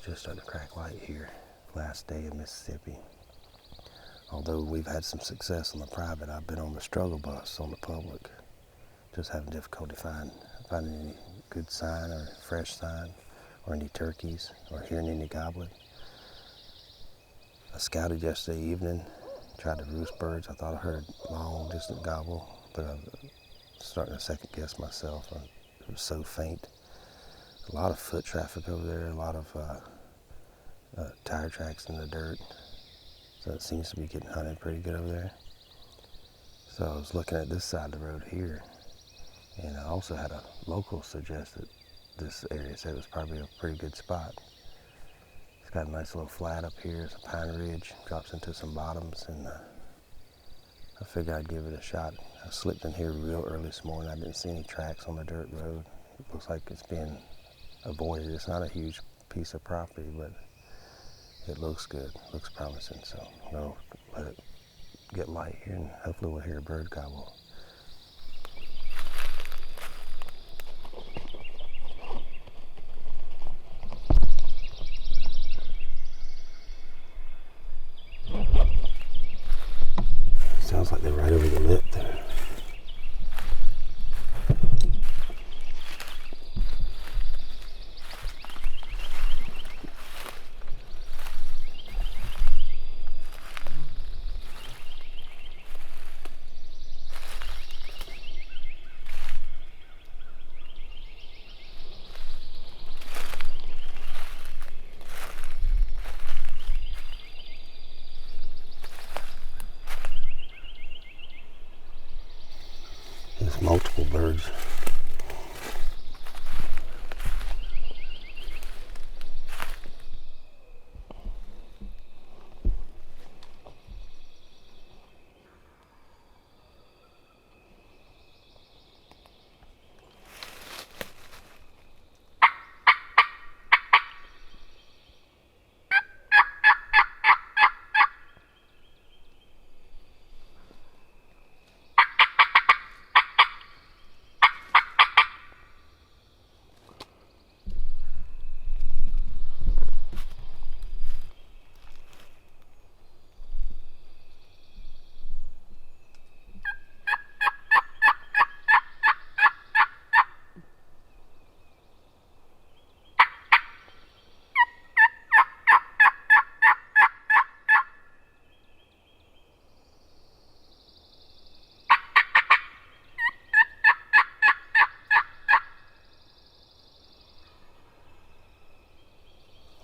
just starting to crack light here. Last day in Mississippi. Although we've had some success on the private, I've been on the struggle bus on the public. Just having difficulty finding any good sign or fresh sign or any turkeys or hearing any gobbling. I scouted yesterday evening, tried to roost birds. I thought I heard a long distant gobble, but I'm starting to second guess myself. It was so faint. A lot of foot traffic over there, a lot of tire tracks in the dirt. So it seems to be getting hunted pretty good over there. So I was looking at this side of the road here, and I also had a local suggest that this area said it was probably a pretty good spot. It's got a nice little flat up here. It's a pine ridge, drops into some bottoms, and I figured I'd give it a shot. I slipped in here real early this morning. I didn't see any tracks on the dirt road. It looks like it's being avoided. It's not a huge piece of property, but it looks good, looks promising, so I'm going to let it get light here and hopefully we'll hear a bird gobble. Sounds like they're right over the lip there. There's multiple birds.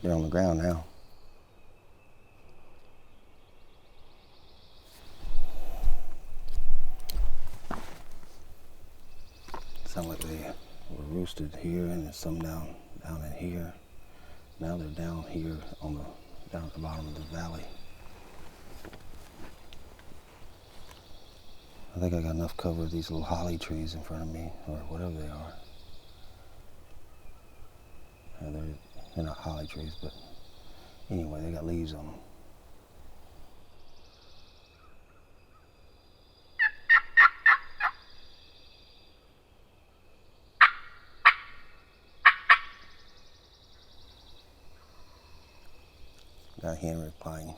They're on the ground now. Sound like they were roosted here, and there's some down in here. Now they're down here down at the bottom of the valley. I think I got enough cover of these little holly trees in front of me, or whatever they are. They're not holly trees, but anyway, they got leaves on them. Got Henry playing.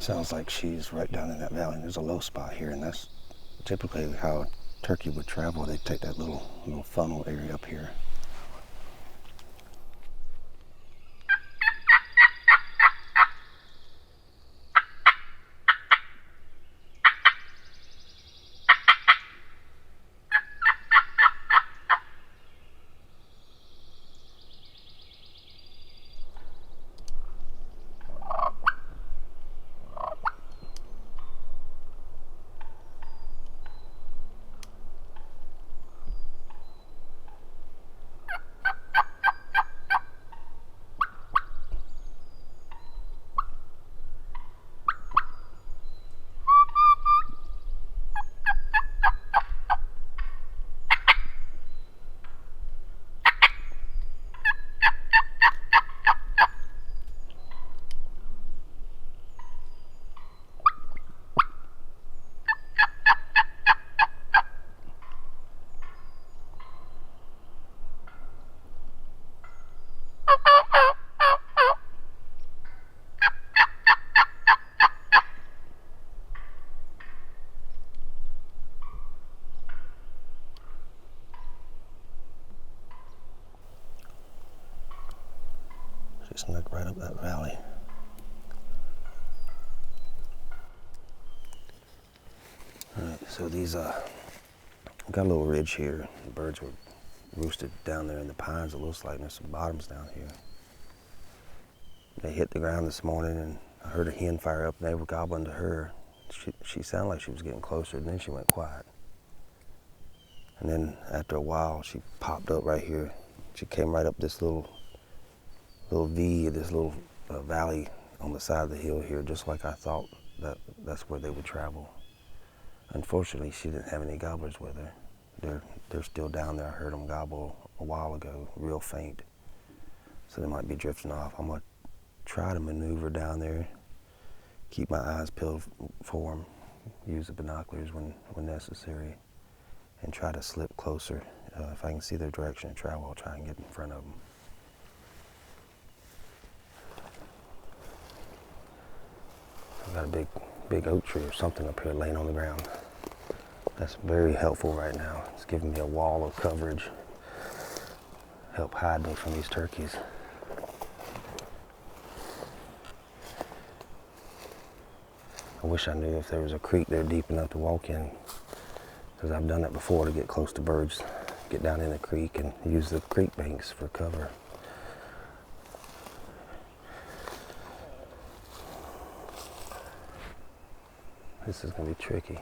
Sounds like she's right down in that valley. There's a low spot here, and that's typically how a turkey would travel. They take that little funnel area up here. She snuck right up that valley. Alright, so these got a little ridge here. The birds were roosted down there in the pines. It looks like there's some bottoms down here. They hit the ground this morning, and I heard a hen fire up, and they were gobbling to her. She sounded like she was getting closer, and then she went quiet. And then after a while, she popped up right here. She came right up this little V, this little valley on the side of the hill here, just like I thought that's where they would travel. Unfortunately, she didn't have any gobblers with her. They're still down there. I heard them gobble a while ago, real faint. So they might be drifting off. I'm gonna try to maneuver down there, keep my eyes peeled for them, use the binoculars when necessary, and try to slip closer. If I can see their direction of travel, I'll try and get in front of them. I've got a big oak tree or something up here laying on the ground. That's very helpful right now. It's giving me a wall of coverage, help hide me from these turkeys. I wish I knew if there was a creek there deep enough to walk in, because I've done that before to get close to birds. Get down in the creek and use the creek banks for cover. This is going to be tricky.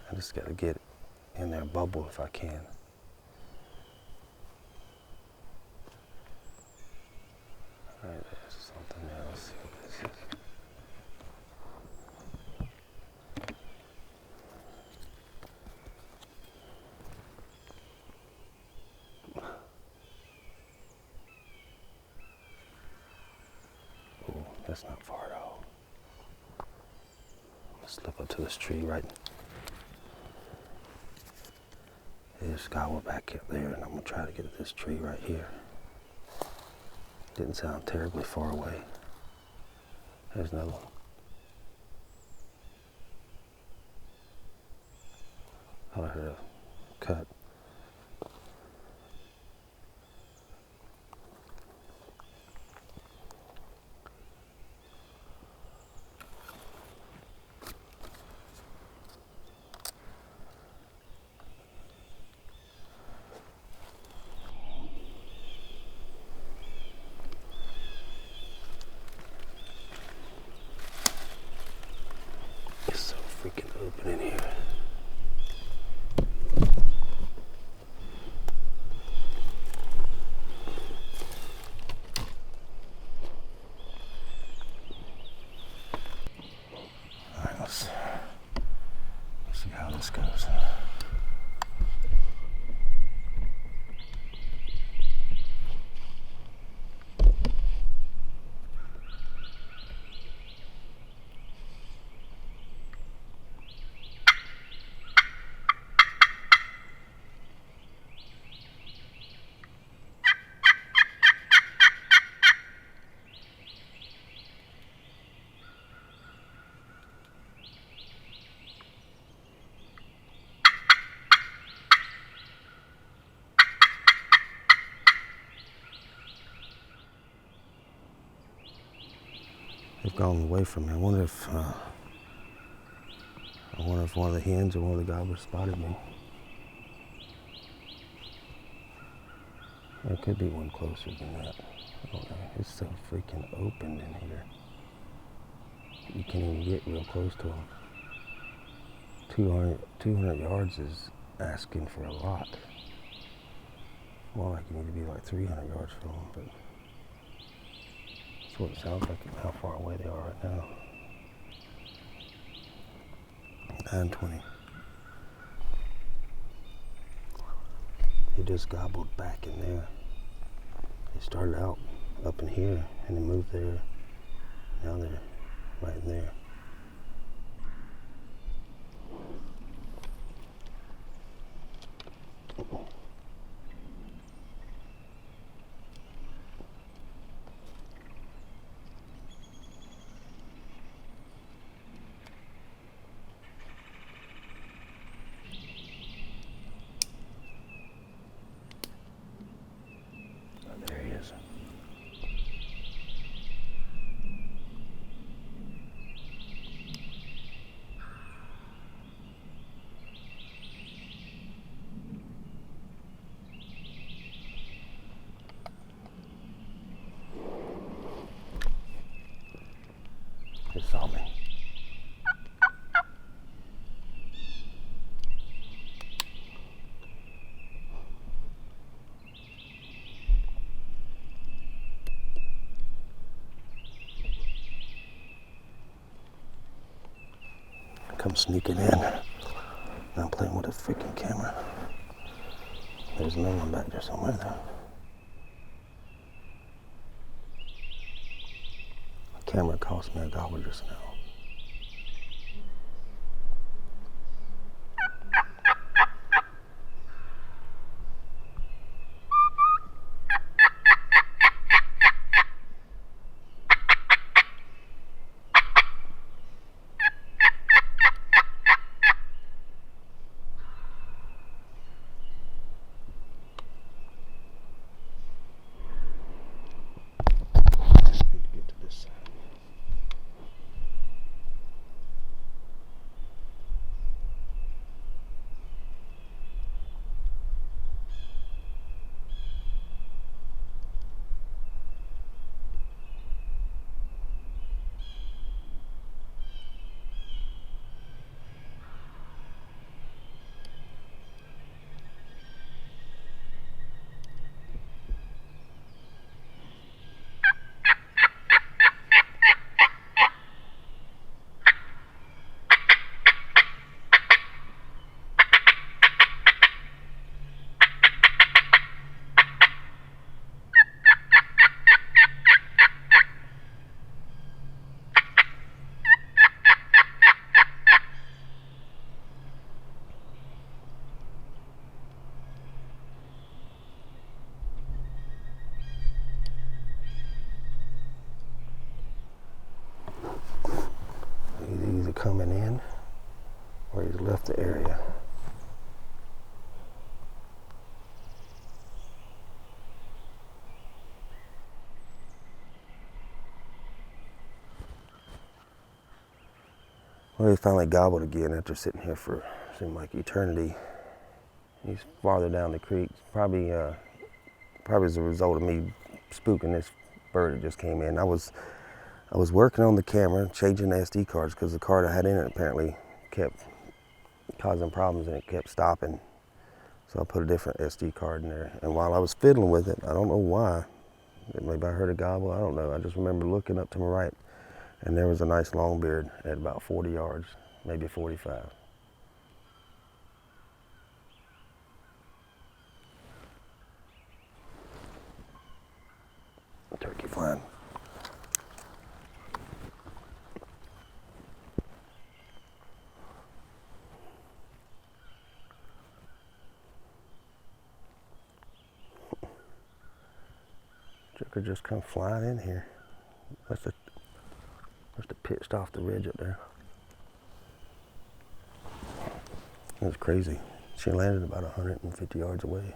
I just got to get in their bubble if I can. All right, there's something there. Let's see what this is. Oh, that's not far at all. Let's slip up to this tree right. There's gobble back up there, and I'm gonna try to get at this tree right here. Didn't sound terribly far away. There's another one. Thought I heard a cut. It's so freaking open in here. They've gone away from me. I wonder if one of the hens or one of the gobblers spotted me. There could be one closer than that. I don't know. It's so freaking open in here. You can't even get real close to them. 200 yards is asking for a lot. More like you need to be like 300 yards from them, but that's what it sounds like and how far away they are right now. 9:20. They just gobbled back in there. They started out up in here and they moved there. Now they're right in there. There he is. He saw me. Come sneaking in. I'm playing with a freaking camera. There's another one back there somewhere though. The camera cost me a gobbler just now. He's either coming in or he's left the area. Well, he finally gobbled again after sitting here for seemed like eternity. He's farther down the creek, probably as a result of me spooking this bird that just came in. I was working on the camera, changing the SD cards because the card I had in it apparently kept causing problems and it kept stopping. So I put a different SD card in there. And while I was fiddling with it, I don't know why, maybe I heard a gobble, I don't know. I just remember looking up to my right and there was a nice longbeard at about 40 yards, maybe 45. Turkey flying. Joker just come flying in here. Must have pitched off the ridge up there. It was crazy. She landed about 150 yards away.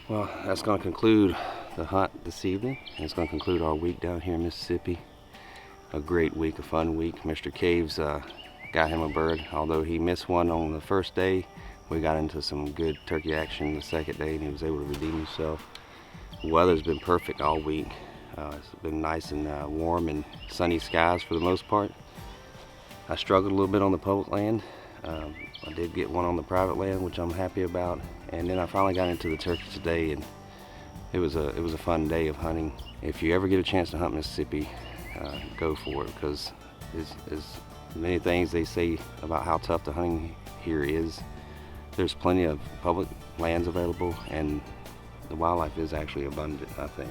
Well, that's going to conclude the hunt this evening. And it's going to conclude our week down here in Mississippi. A great week, a fun week. Mr. Caves got him a bird. Although he missed one on the first day, we got into some good turkey action the second day and he was able to redeem himself. The weather's been perfect all week. It's been nice and warm and sunny skies for the most part. I struggled a little bit on the public land. I did get one on the private land, which I'm happy about. And then I finally got into the turkey today, and it was a fun day of hunting. If you ever get a chance to hunt Mississippi, go for it, because as many things they say about how tough the hunting here is, there's plenty of public lands available, and the wildlife is actually abundant, I think.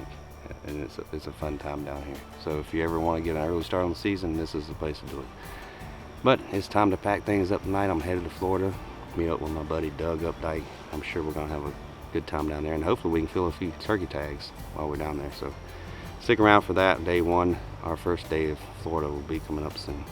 And it's a fun time down here. So if you ever want to get an early start on the season, this is the place to do it. But it's time to pack things up tonight. I'm headed to Florida, meet up with my buddy Doug Updike. I'm sure we're gonna have a good time down there, and hopefully we can fill a few turkey tags while we're down there. So stick around for that. Day one, our first day of Florida, will be coming up soon.